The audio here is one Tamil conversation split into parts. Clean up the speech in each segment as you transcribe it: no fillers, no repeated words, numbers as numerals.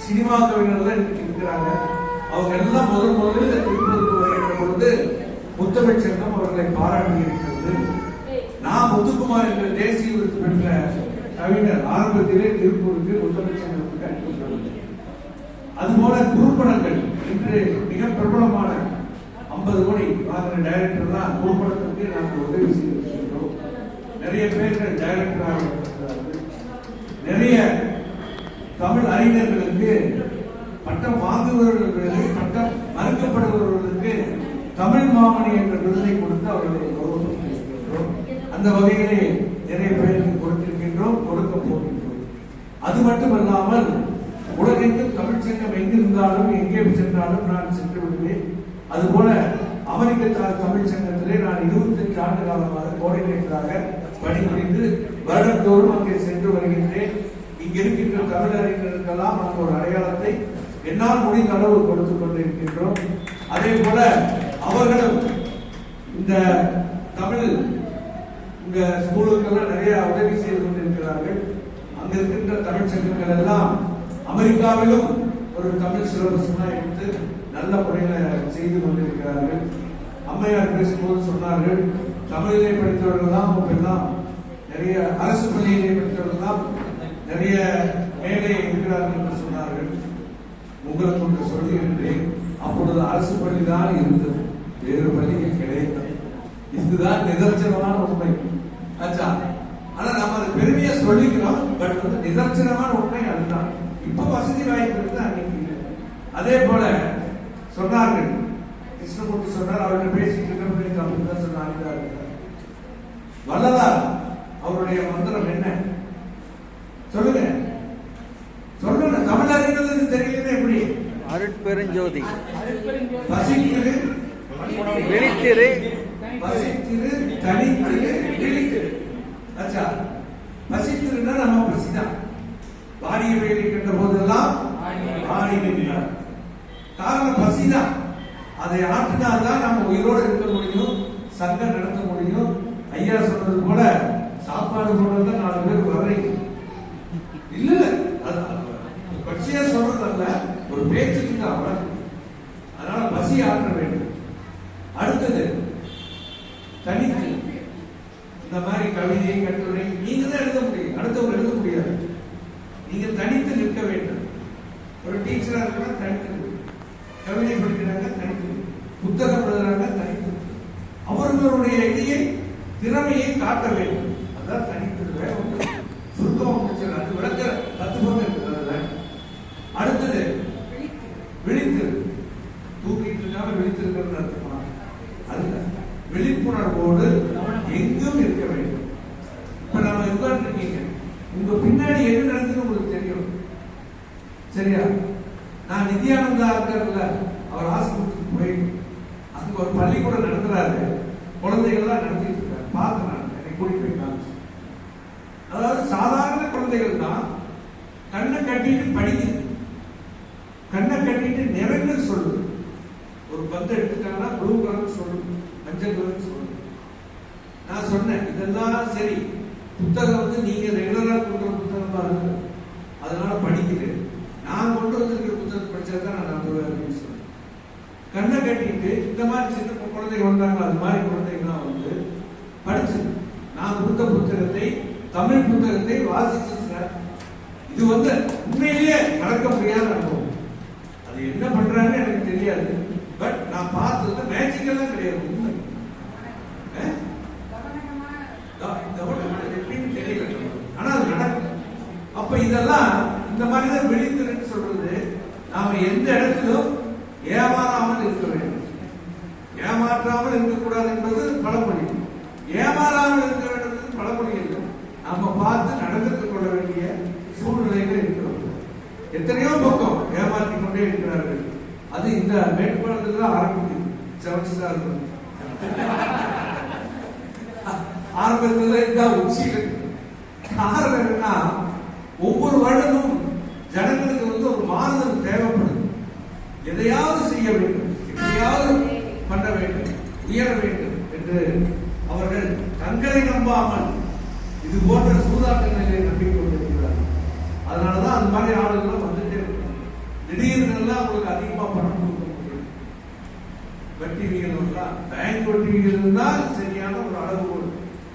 சினிமா கவிஞர்கள் இருக்கிறாங்க. அவங்க எல்லாம் முதலில் திருப்பூருக்கு வருகின்ற பொழுது முத்தமிழ் சங்கம் அவர்களை பாராட்டி இருக்கிறது. நான் முத்துக்குமார் என்ற தேசிய விருது பெற்ற கவிஞர் ஆரம்பத்திலே திருப்பூருக்கு முத்தமிழ் சங்கத்துக்கு அனுப்பப்பட்டது. அதுபோல குறும்படங்கள் இன்று மிக பிரபலமான 50 கோடி வாங்கின டைரக்டர் தான் குறும்படத்திற்கு நாங்கள் உதவி செய்திருக்கின்றோம். நிறைய பேர்கள் டைரக்டராக இருக்கிறார்கள். நிறைய தமிழ் அறிஞர்களுக்கு பட்டம் வாங்குபவர்களுக்கு பட்டம் மறுக்கப்படுபவர்களுக்கு தமிழ் மாமணி என்ற விருதை கொடுத்து அவர்களை கௌரவித்திருக்கின்றோம். அந்த வகையிலே நிறைய பேருக்கு கொடுத்திருக்கின்றோம், கொடுக்க போகின்றோம். அது மட்டுமல்லாமல் உலகெங்கும் தமிழ் சங்கம் எங்கிருந்தாலும் எங்கே சென்றாலும் நான் சென்று விடுவேன். அதுபோல அமெரிக்க தமிழ் சங்கத்திலே நான் 28 ஆண்டு காலமாக கோஆர்டினேட்டராக பணிபுரிந்து வருடந்தோறும் அங்கே சென்று வருகின்றேன். இங்க இருக்கின்ற தமிழறிஞர்களுக்கெல்லாம் அந்த ஒரு அடையாளத்தை என்னால் முடிந்த அளவு கொடுத்துக் கொண்டிருக்கின்றோம். அதே போல அவர்களும் இந்த தமிழ் இந்த ஸ்கூலுக்கெல்லாம் நிறைய உதவி செய்து கொண்டிருக்கிறார்கள். அங்க இருக்கின்ற தமிழ் சங்கங்கள் எல்லாம் அமெரிக்காவிலும் ஒரு தமிழ் சிலபஸ் எடுத்து நல்ல முறையில செய்து கொண்டிருக்கிறார்கள். அம்மையார் பேசும்போது சொன்னார்கள், தமிழிலே படித்தவர்கள் தான் எல்லாம் நிறைய அரசு பள்ளியிலே படித்தவர்கள் தான் நிறைய மேலே இருக்கிறார்கள் என்று சொன்னார்கள். உங்களுக்கு ஒன்று சொல்லுகின்றேன், அப்பொழுது அரசு பள்ளி தான் இருந்தது, வேறு பள்ளிகள் கிடையாது. இதுதான் நிதர்சனமான உண்மை. ஆச்சா, ஆனா நாம அதை பெருமையா சொல்லிக்கிறோம், பட் நிதர்சனமான உண்மை அதுதான். இப்ப வசதி வாய்ப்பு இருக்கு, அன்னைக்கு இல்லை. அதே போல சொன்னார்கள், கிருஷ்ணமூர்த்தி சொன்னார், அவர்கிட்ட பேசிட்டு இருக்க அப்படின்னு தான் சொன்னாங்க. வள்ளலார் அவருடைய மந்திரம் என்ன சொல்லுங்க, சொல்லுங்க. தமிழ் அறிஞர்களுக்கு தெரியல எப்படி? அருட்பெருஞ்சோதி, பசித்திரு விழித்திரு, பசித்திரு தனித்திரு விழித்திரு. ஆச்சா, பசித்திருன்னா நம்ம பசிதான். வாடிய வேலை கண்ட போதெல்லாம் ஆடி நின்றார். காரணம் பசிதான். அதை ஆற்றினால்தான் நம்ம உயிரோடு இருக்க முடியும், சங்கம் நடத்த முடியும். ஐயா சொன்னது போல சாப்பாடு போனதான் 4 பேர் வர்றீங்க இல்ல, கட்சியா சொல்றதல்ல, ஒரு பேச்சுக்கு தான். அதனால பசி ஆற்ற வேண்டும். அடுத்தது தனித்து இந்த மாதிரி கவிதை கட்டுரை நீங்க தான் எழுத முடியும், அடுத்தவங்க எழுத முடியாது. நீங்க தனித்து நிற்க வேண்டும். ஒரு டீச்சரா இருக்கிறா தனித்து, கவிதை படிக்கிறாங்க தனித்து, புத்தகம் எழுதுறாங்க தனித்து, அவர்களுடைய இதையை திறமையை காட்ட வேண்டும். அதான் தனித்து. சுருக்கம் அது விளக்க 10 பக்கம் இருக்கிறது. அடுத்தது விழித்து, தூக்கிட்டு இருக்காம விழித்திருக்கிறது அர்த்தமா? அதுல விழிப்புணர்வோடு எங்கும் இருக்க வேண்டும். இப்ப நாம உட்கார்ந்து இருக்கீங்க, உங்க பின்னாடி என்ன நடக்குதுன்னு உங்களுக்கு தெரியும், சரியா? நான் நித்யானந்தா இருக்காருல்ல, அவர் ஆசிரியருக்கு போய் அங்க ஒரு பள்ளிக்கூடம் நடத்துறாரு, குழந்தைகள்லாம் நடத்திட்டு இருக்காரு, பார்த்து நான் என்னை கூட்டிட்டு போய் காமிச்சு. அதாவது சாதாரண குழந்தைகள் தான் கண்ணை கட்டிட்டு படிக்குது, கண்ணை கட்டிட்டு நிறங்கள் சொல்லுது. ஒரு பந்து எடுத்துட்டாங்கன்னா ப்ளூ கலர் சொல்லுது, மஞ்சள் கலர் சொல்லுது. நான் சொன்னேன், இதெல்லாம் சரி, புத்தகம் நீங்க ரெகுலரா கொடுக்குற புத்தகமா இருக்கு, அதனால படிக்கிறேன். நான் கொண்டு வந்திருக்கிற புத்தகம் படிச்சாதான் நான் நம்புவேன் அப்படின்னு சொன்னேன். கண்ணை கட்டிட்டு இந்த மாதிரி சின்ன குழந்தைங்க வந்தாங்க, அது மாதிரி குழந்தைங்கலாம் வந்து படிச்சு நான் கொடுத்த புத்தகத்தை, தமிழ் புத்தகத்தை வாசிச்சு, இது வந்து உண்மையிலேயே மறக்க முடியாத அனுபவம். அது என்ன பண்றாங்கன்னு எனக்கு தெரியாது, பட் நான் பார்த்தது மேஜிக் எல்லாம் கிடையாது, உண்மை. எப்படின்னு தெரியல, ஆனா அது நடக்கும். அப்ப இதெல்லாம் இந்த மாதிரிதான் விழித்திருன்னு சொல்றது. நாம எந்த இடத்திலும் ஏமாறாமல் இருக்க வேண்டும், ஏமாற்றாமல் இருக்கக்கூடாது என்பது பழமொழி. ஏமாறாமல் இருக்க வேண்டும் என்பது பழமொழி இல்லை. நாம பார்த்து நடந்துட்டு கொள்ள வேண்டிய சூழ்நிலைகள் இருக்கிறோம். எத்தனையோ பக்கம் ஏமாற்றிக் கொண்டே இருக்கிறார்கள். அது இந்த மேற்பாளத்தில் தான் ஆரம்பிக்குது. 7 ஸ்டார் ஆரம்பத்தில் இந்த உச்சியில் காரணம் என்னன்னா, ஒவ்வொரு வருடமும் ஜனங்களுக்கு வந்து ஒரு மாறுதல் தேவைப்படுது. எதையாவது செய்ய வேண்டும், எப்படியாவது பண்ண வேண்டும், உயர வேண்டும் என்று அவர்கள் தங்களை நம்பாமல் இது போன்ற சூதாட்டங்களை நம்பிக்கொண்டிருக்கிறார்கள். அதனாலதான் அந்த மாதிரி ஆளுகளும் வந்துட்டே இருக்கு. இதெல்லாம் பேங்க் வட்டி இருந்தால் சரியான ஒரு அளவுகோல்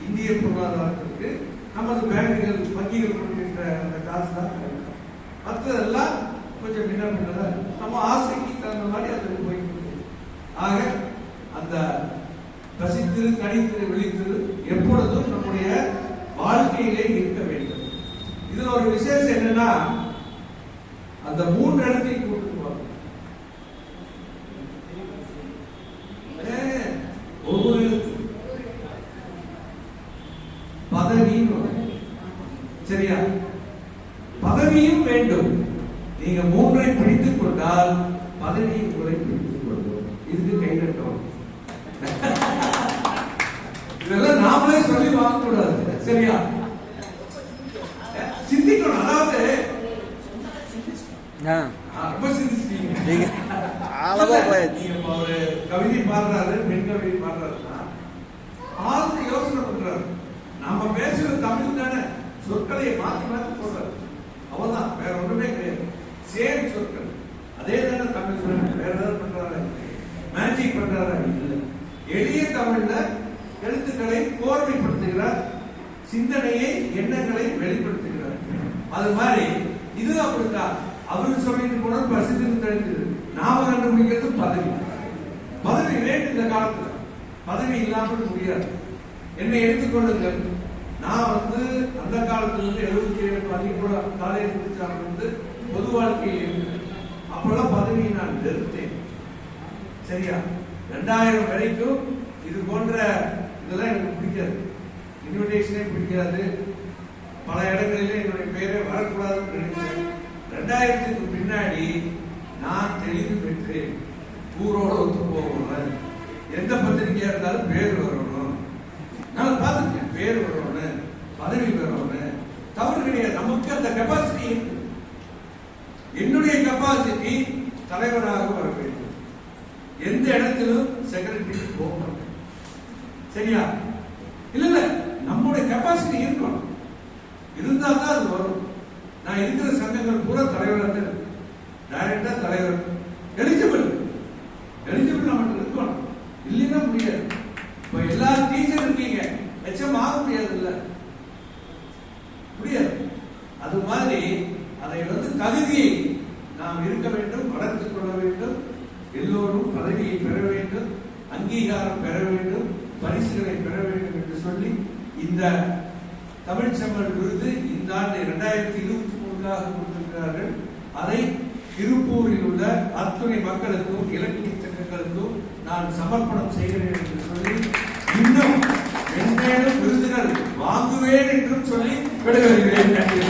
இந்திய பொருளாதாரத்திற்கு நமது பேங்குகள் வங்கிகள் கொடுக்கின்ற அந்த காசு தான் கிடைக்கும். மற்றதெல்லாம் கொஞ்சம் முன்ன நம்ம ஆசைக்கு தகுந்த மாதிரி அதில் போய்கிறது. ஆக அந்த பசித்திரு கணித்திரு விழித்திரு எப்பொழுதும் நம்முடைய வாழ்க்கையிலே இருக்க வேண்டும். இதுல ஒரு விசேஷம் என்னன்னா அந்த 3 இடத்தையும் கூட்டுக்குவாங்க. ஒவ்வொரு பதவியும் சரியா, பதவியும் வேண்டும். நீங்க 3ஐ பிடித்துக் கொண்டால் பதவியும் உங்களை பிடித்துக் கொள்வோம். இதுக்கு கை தட்டணும். இதெல்லாம் நாமளே சொல்லி வாங்கக்கூடாது. சரியா, சிந்திக்கணும். அதாவது ரொம்ப சிந்திச்சிட்டீங்க. ஒரு கவிதை பாடுறாரு, பெண் கவிதை பாடுறாருன்னா ஆழ்ந்த யோசனை பண்றாரு. நாம பேசுற தமிழ் தானே, சொற்களை மாற்றி மாற்றி போடுறாரு. அவதான், வேற ஒண்ணுமே கிடையாது. சேம் சொற்கள் அதே தானே தமிழ் சொல்றாரு. வேற ஏதாவது பண்றாரு, மேஜிக் பண்றாரு இல்ல. எளிய தமிழ்ல எழுத்துக்களை கோர்வைப்படுத்துகிறார், சிந்தனையை எண்ணங்களை வெளிப்படுத்துகிறார். அது மாதிரி இது அப்படித்தான். அவரு சொல்லிட்டு போன பசித்து தெரிஞ்சது. நாம கண்டுபிடிக்கிறது பதவி. பதவி வேண்டும் இந்த காலத்துல. பதவி இல்லாமல் முடியாது. என்னை எடுத்துக்கொள்ளுங்கள். நான் அந்த காலத்துல இருந்து 77 பள்ளிக்கூட காலேஜ் முடிச்சாங்க பொது வாழ்க்கையில் இருந்தேன். அப்பெல்லாம் பதவியை நான் வெறுத்தேன். சரியா, 2000 வரைக்கும் இது போன்ற இதெல்லாம் எனக்கு பிடிக்காது. இன்விடேஷனே பிடிக்காது. பல இடங்களிலே என்னுடைய பேரே வரக்கூடாதுன்னு நினைச்சேன். 2000க்கு பின்னாடி நான் தெளிவு பெற்றேன். ஊரோட ஒத்து போகணும். எந்த பத்திரிகையா இருந்தாலும் பேர் வரணும். நான் பார்த்துருக்கேன், பேர் வரணும், பதவி வரணும். தவறு கிடையாது. நமக்கு அந்த கெப்பாசிட்டி இருக்கு. என்னுடைய கெப்பாசிட்டி தலைவராக வர வேண்டும். எந்த இடத்திலும் செக்ரட்டரி போக மாட்டேன். சரியா, இல்ல இல்ல, நம்முடைய கெப்பாசிட்டி இருக்கணும். இருந்தா தான் அது வரும். நான் இருக்கிற சங்கங்கள் பூரா தலைவராக டைரக்டா தலைவர் எலிஜிபிள் நமக்கு இருக்கணும். இல்லைன்னா முடியாது. இப்ப எல்லா டீச்சர் இருக்கீங்க, எச்எம் ஆக முடியாது. இல்ல முடியாது. அது மாதிரி அதை தகுதியை நாம் இருக்க வேண்டும், வளர்த்துக் கொள்ள வேண்டும். எல்லோரும் பதவியை பெற வேண்டும், அங்கீகாரம் பெற வேண்டும், பரிசுகளை பெற வேண்டும் என்று சொல்லி இந்த தமிழ் செம்மல் விருது இந்த ஆண்டு 2023 கொடுத்திருக்கிறார்கள். அதை திருப்பூரில் உள்ள அத்துணை மக்களுக்கும் இலக்கிய சங்கங்களுக்கும் நான் சமர்ப்பணம் செய்கிறேன் என்று சொல்லி, இன்னும் மென்மேலும் விருதுகள் வாங்குவேன் என்றும் சொல்லி விடைபெறுகிறேன். நன்றி.